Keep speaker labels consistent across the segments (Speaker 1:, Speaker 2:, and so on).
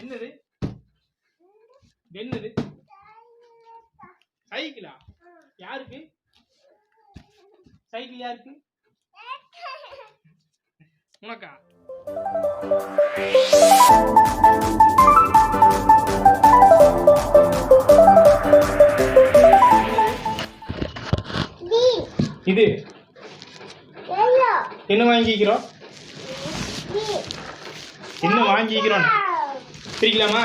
Speaker 1: என்னது என்னது சைக்கிளா? யாருக்கு சைக்கிள்? யாருக்கு? உனக்கா? இது என்ன வாங்கிக்கிறோம்? என்ன வாங்கிக்கிறோம்? பிரிக்கலாமா?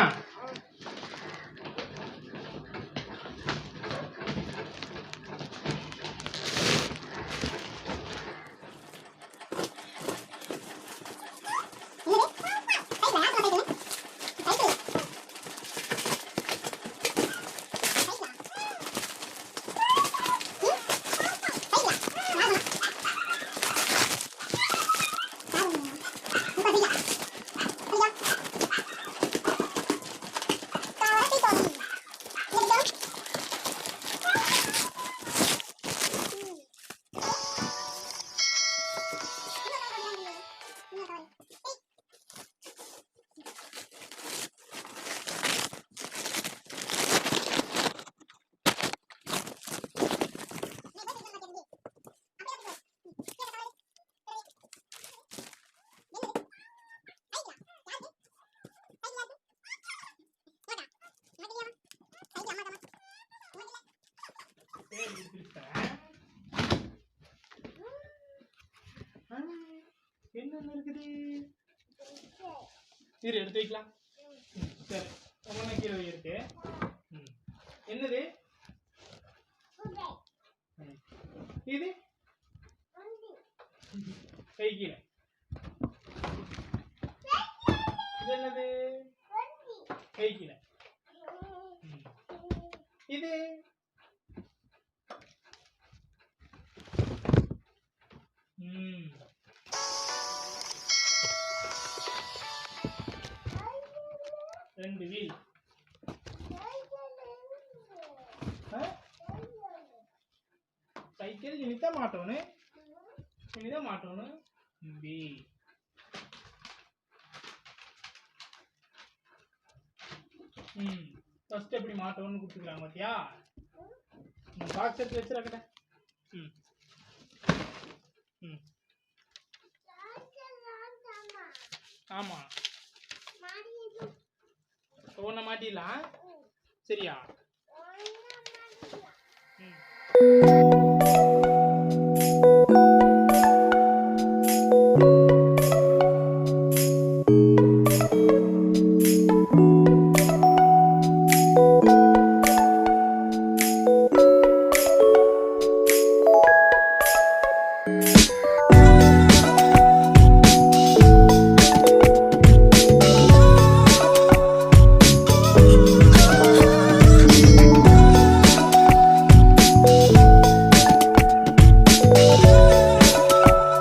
Speaker 1: என்ன இருக்குது? இரு எடுத்து வைக்கலாம். சரி ஒவ்வொன்றா கீழே இருக்கு. என்னது இது? கை கீழே. இது என்னது? கை கீழே. இது ரெண்டு வீல். சைக்கிள் இனிதான் மாட்டோன்னு ஃபர்ஸ்ட் எப்படி மாட்டோன்னு கொடுத்துக்கலாம் பாத்தியா? பாக்ஸ் எடுத்து வச்சிருக்கட்ட. ஆமா ஒன்ன மாட்டிடலாம். சரியா?